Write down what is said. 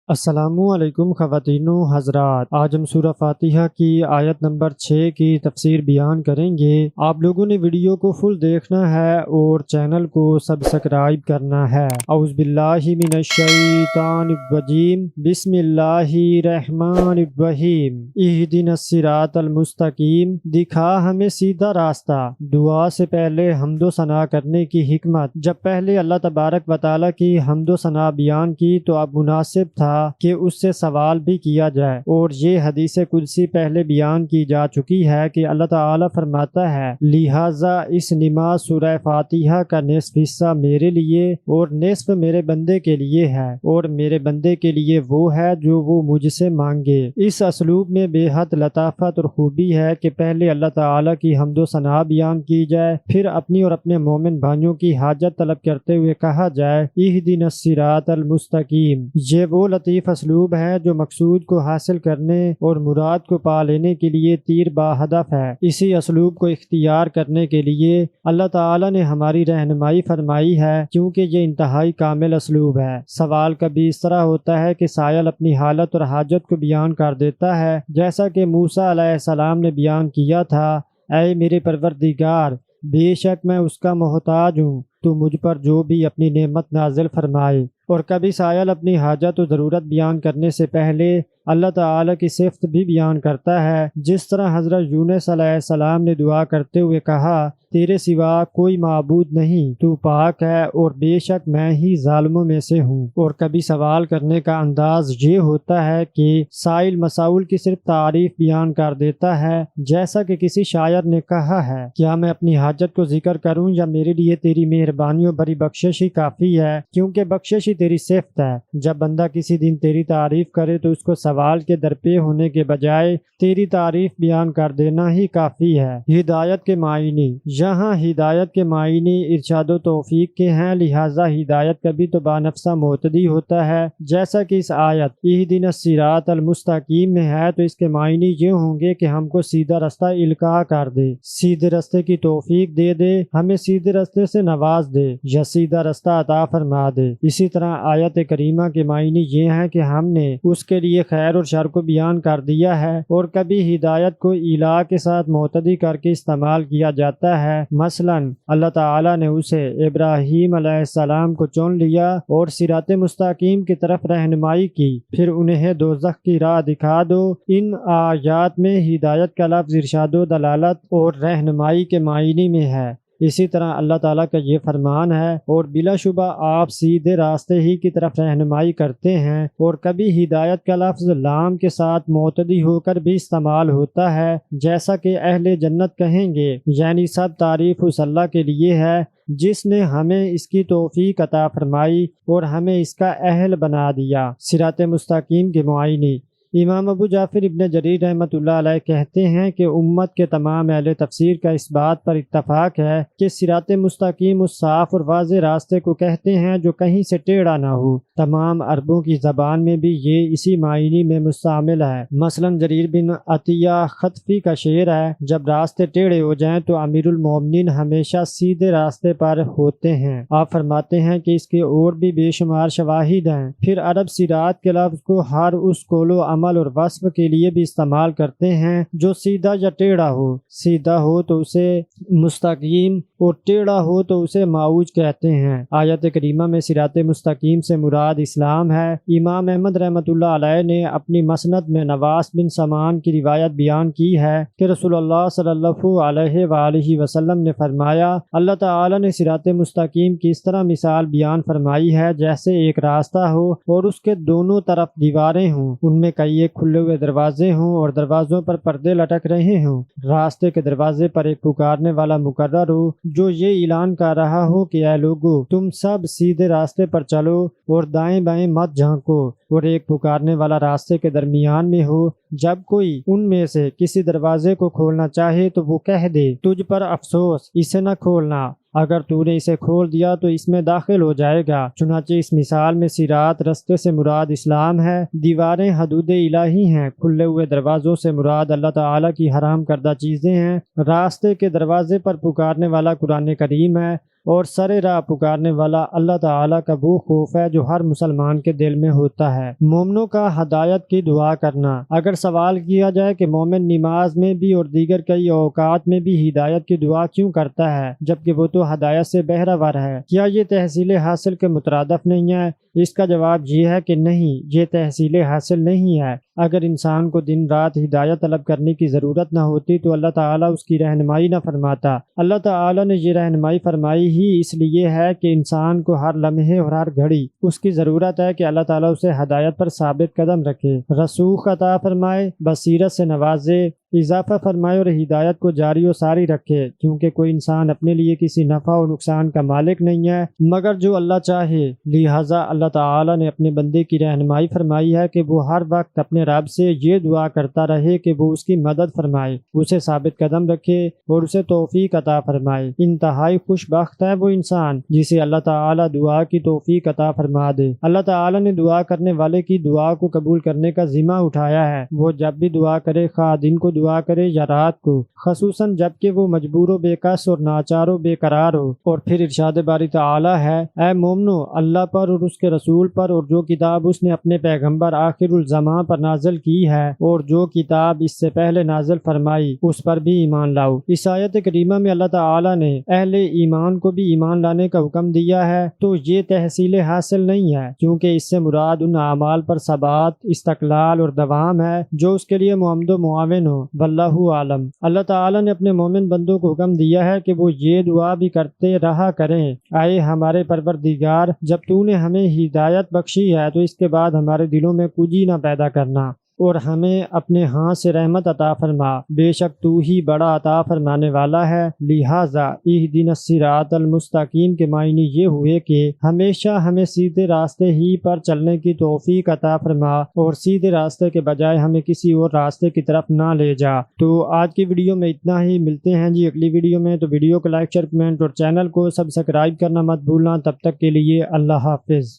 السلام علیکم خواتین و حضرات، آج ہم سورہ فاتحہ کی آیت نمبر 6 کی تفسیر بیان کریں گے۔ آپ لوگوں نے ویڈیو کو فل دیکھنا ہے اور چینل کو سبسکرائب کرنا ہے۔ اعوذ باللہ من الشیطان الرجیم، بسم اللہ الرحمن الرحیم۔ اہدنا الصراط المستقیم، دکھا ہمیں سیدھا راستہ۔ دعا سے پہلے حمد و ثنا کرنے کی حکمت۔ جب پہلے اللہ تبارک و تعالیٰ کی حمد و ثنا بیان کی تو اب مناسب تھا کہ اس سے سوال بھی کیا جائے، اور یہ حدیث قدسی پہلے بیان کی جا چکی ہے کہ اللہ تعالیٰ فرماتا ہے، لہٰذا اس نماز سورہ فاتحہ کا نصف حصہ میرے لیے اور نصف میرے بندے کے لیے ہے، اور میرے بندے کے لیے وہ ہے جو وہ مجھ سے مانگے۔ اس اسلوب میں بے حد لطافت اور خوبی ہے کہ پہلے اللہ تعالیٰ کی حمد و ثنا بیان کی جائے، پھر اپنی اور اپنے مومن بھائیوں کی حاجت طلب کرتے ہوئے کہا جائے، اہدنا الصراط المستقیم۔ یہ وہ لطیف اسلوب ہے جو مقصود کو حاصل کرنے اور مراد کو پا لینے کے لیے تیر با ہدف ہے۔ اسی اسلوب کو اختیار کرنے کے لیے اللہ تعالیٰ نے ہماری رہنمائی فرمائی ہے، کیونکہ یہ انتہائی کامل اسلوب ہے۔ سوال کبھی اس طرح ہوتا ہے کہ سائل اپنی حالت اور حاجت کو بیان کر دیتا ہے، جیسا کہ موسیٰ علیہ السلام نے بیان کیا تھا، اے میرے پروردگار، بے شک میں اس کا محتاج ہوں، تو مجھ پر جو بھی اپنی نعمت نازل فرمائے۔ اور کبھی سائل اپنی حاجت و ضرورت بیان کرنے سے پہلے اللہ تعالیٰ کی صفت بھی بیان کرتا ہے، جس طرح حضرت یونس علیہ السلام نے دعا کرتے ہوئے کہا، تیرے سوا کوئی معبود نہیں، تو پاک ہے اور بے شک میں ہی ظالموں میں سے ہوں۔ اور کبھی سوال کرنے کا انداز یہ ہوتا ہے کہ سائل مسائل کی صرف تعریف بیان کر دیتا ہے، جیسا کہ کسی شاعر نے کہا ہے، کیا میں اپنی حاجت کو ذکر کروں یا میرے لیے تیری مہربانی و بڑی بخشش ہی کافی ہے، کیونکہ بخشش ہی تیری صفت ہے۔ جب بندہ کسی دن تیری تعریف کرے تو اس کو سوال کے درپے ہونے کے بجائے تیری تعریف بیان کر دینا ہی کافی ہے۔ ہدایت کے معنی۔ یہاں ہدایت کے معنی ارشاد و توفیق کے ہیں، لہٰذا ہدایت کبھی تو بانفسہ معتدی ہوتا ہے، جیسا کہ اس آیت اہدنا الصراط المستقیم میں ہے، تو اس کے معنی یہ ہوں گے کہ ہم کو سیدھا رستہ القاء کر دے، سیدھے رستے کی توفیق دے دے، ہمیں سیدھے رستے سے نواز دے یا سیدھا رستہ عطا فرما دے۔ اسی طرح آیت کریمہ کے معنی یہ ہیں کہ ہم نے اس کے لیے خیر اور شر کو بیان کر دیا ہے، اور کبھی ہدایت کو الہ کے ساتھ معتدی کر کے استعمال کیا جاتا ہے۔ مثلا اللہ تعالیٰ نے اسے ابراہیم علیہ السلام کو چن لیا اور صراط مستقیم کی طرف رہنمائی کی، پھر انہیں دوزخ کی راہ دکھا دو۔ ان آیات میں ہدایت کا لفظ ارشاد و دلالت اور رہنمائی کے معنی میں ہے۔ اسی طرح اللہ تعالیٰ کا یہ فرمان ہے، اور بلا شبہ آپ سیدھے راستے ہی کی طرف رہنمائی کرتے ہیں، اور کبھی ہدایت کا لفظ لام کے ساتھ معتدی ہو کر بھی استعمال ہوتا ہے، جیسا کہ اہل جنت کہیں گے، یعنی سب تعریف اس اللہ کے لیے ہے جس نے ہمیں اس کی توفیق عطا فرمائی اور ہمیں اس کا اہل بنا دیا۔ صراط مستقیم کے معنی۔ امام ابو جعفر ابن جریر رحمۃ اللہ علیہ کہتے ہیں کہ امت کے تمام اہل تفسیر کا اس بات پر اتفاق ہے کہ صراط مستقیم اس صاف اور واضح راستے کو کہتے ہیں جو کہیں سے ٹیڑھا نہ ہو۔ تمام عربوں کی زبان میں بھی یہ اسی معنی میں مستعمل ہے۔ مثلا جریر بن عطیہ خطفی کا شعر ہے، جب راستے ٹیڑھے ہو جائیں تو امیر المومنین ہمیشہ سیدھے راستے پر ہوتے ہیں۔ آپ فرماتے ہیں کہ اس کے اور بھی بے شمار شواہد ہیں۔ پھر عرب صراط کے لفظ کو ہر اس قول و عمل اور وصف کے لیے بھی استعمال کرتے ہیں جو سیدھا یا ٹیڑھا ہو۔ سیدھا ہو تو اسے مستقیم اور ٹیڑھا ہو تو اسے معوج کہتے ہیں۔ آیت کریمہ میں صراط مستقیم سے مراد اسلام ہے۔ امام احمد رحمۃ اللہ علیہ نے اپنی مسند میں نواس بن سمان کی روایت بیان کی ہے کہ رسول اللہ صلی اللہ علیہ وآلہ وسلم نے فرمایا، اللہ تعالی نے صراط مستقیم کی اس طرح مثال بیان فرمائی ہے جیسے ایک راستہ ہو اور اس کے دونوں طرف دیواریں ہوں، ان میں کئی ایک کھلے ہوئے دروازے ہوں اور دروازوں پر پردے لٹک رہے ہوں۔ راستے کے دروازے پر ایک پکارنے والا مقرر ہو جو یہ اعلان کر رہا ہو کہ اے لوگو، تم سب سیدھے راستے پر چلو اور دائیں بائیں مت جھانکو، اور ایک پکارنے والا راستے کے درمیان میں ہو، جب کوئی ان میں سے کسی دروازے کو کھولنا چاہے تو وہ کہہ دے، تجھ پر افسوس، اسے نہ کھولنا، اگر تو نے اسے کھول دیا تو اس میں داخل ہو جائے گا۔ چنانچہ اس مثال میں صراط رستے سے مراد اسلام ہے، دیواریں حدود الہی ہیں، کھلے ہوئے دروازوں سے مراد اللہ تعالیٰ کی حرام کردہ چیزیں ہیں، راستے کے دروازے پر پکارنے والا قرآن کریم ہے، اور سر راہ پکارنے والا اللہ تعالیٰ کا وہ خوف ہے جو ہر مسلمان کے دل میں ہوتا ہے۔ مومنوں کا ہدایت کی دعا کرنا۔ اگر سوال کیا جائے کہ مومن نماز میں بھی اور دیگر کئی اوقات میں بھی ہدایت کی دعا کیوں کرتا ہے جبکہ وہ تو ہدایت سے بہرہ ہے، کیا یہ تحصیل حاصل کے مترادف نہیں ہے؟ اس کا جواب یہ ہے کہ نہیں، یہ تحصیل حاصل نہیں ہے۔ اگر انسان کو دن رات ہدایت طلب کرنے کی ضرورت نہ ہوتی تو اللہ تعالیٰ اس کی رہنمائی نہ فرماتا۔ اللہ تعالیٰ نے یہ رہنمائی فرمائی ہی اس لیے ہے کہ انسان کو ہر لمحے اور ہر گھڑی اس کی ضرورت ہے کہ اللہ تعالیٰ اسے ہدایت پر ثابت قدم رکھے، رسوخ عطا فرمائے، بصیرت سے نوازے، اضافہ فرمائے اور ہدایت کو جاری و ساری رکھے، کیونکہ کوئی انسان اپنے لیے کسی نفع و نقصان کا مالک نہیں ہے مگر جو اللہ چاہے۔ لہٰذا اللہ تعالیٰ نے اپنے بندے کی رہنمائی فرمائی ہے کہ وہ ہر وقت اپنے رب سے یہ دعا کرتا رہے کہ وہ اس کی مدد فرمائے، اسے ثابت قدم رکھے اور اسے توفیق عطا فرمائے۔ انتہائی خوش بخت ہے وہ انسان جسے اللہ تعالیٰ دعا کی توفیق عطا فرما دے۔ اللہ تعالیٰ نے دعا کرنے والے کی دعا کو قبول کرنے کا ذمہ اٹھایا ہے۔ وہ جب بھی دعا کرے، خواہ دن کو دعا کرے یا رات کو، خصوصاً جب کہ وہ مجبور و بے کس اور ناچار و بے قرار ہو۔ اور پھر ارشاد باری تعالی ہے، اے مومنو، اللہ پر اور اس کے رسول پر اور جو کتاب اس نے اپنے پیغمبر آخر الزمان پر نازل کی ہے اور جو کتاب اس سے پہلے نازل فرمائی اس پر بھی ایمان لاؤ۔ اس آیت کریمہ میں اللہ تعالی نے اہل ایمان کو بھی ایمان لانے کا حکم دیا ہے، تو یہ تحصیل حاصل نہیں ہے، کیونکہ اس سے مراد ان اعمال پر ثبات، استقلال اور دوام ہے جو اس کے لیے معمد و معاون ہو۔ واللہ عالم۔ اللہ تعالی نے اپنے مومن بندوں کو حکم دیا ہے کہ وہ یہ دعا بھی کرتے رہا کریں، اے ہمارے پروردگار، جب تو نے ہمیں ہدایت بخشی ہے تو اس کے بعد ہمارے دلوں میں کجی نہ پیدا کرنا اور ہمیں اپنے ہاتھ سے رحمت عطا فرما، بے شک تو ہی بڑا عطا فرمانے والا ہے۔ لہٰذا اہدنا الصراط المستقیم کے معنی یہ ہوئے کہ ہمیشہ ہمیں سیدھے راستے ہی پر چلنے کی توفیق عطا فرما اور سیدھے راستے کے بجائے ہمیں کسی اور راستے کی طرف نہ لے جا۔ تو آج کی ویڈیو میں اتنا ہی، ملتے ہیں جی اگلی ویڈیو میں۔ تو ویڈیو کو لائک، شیئر، کمنٹ اور چینل کو سبسکرائب کرنا مت بھولنا۔ تب تک کے لیے اللہ حافظ۔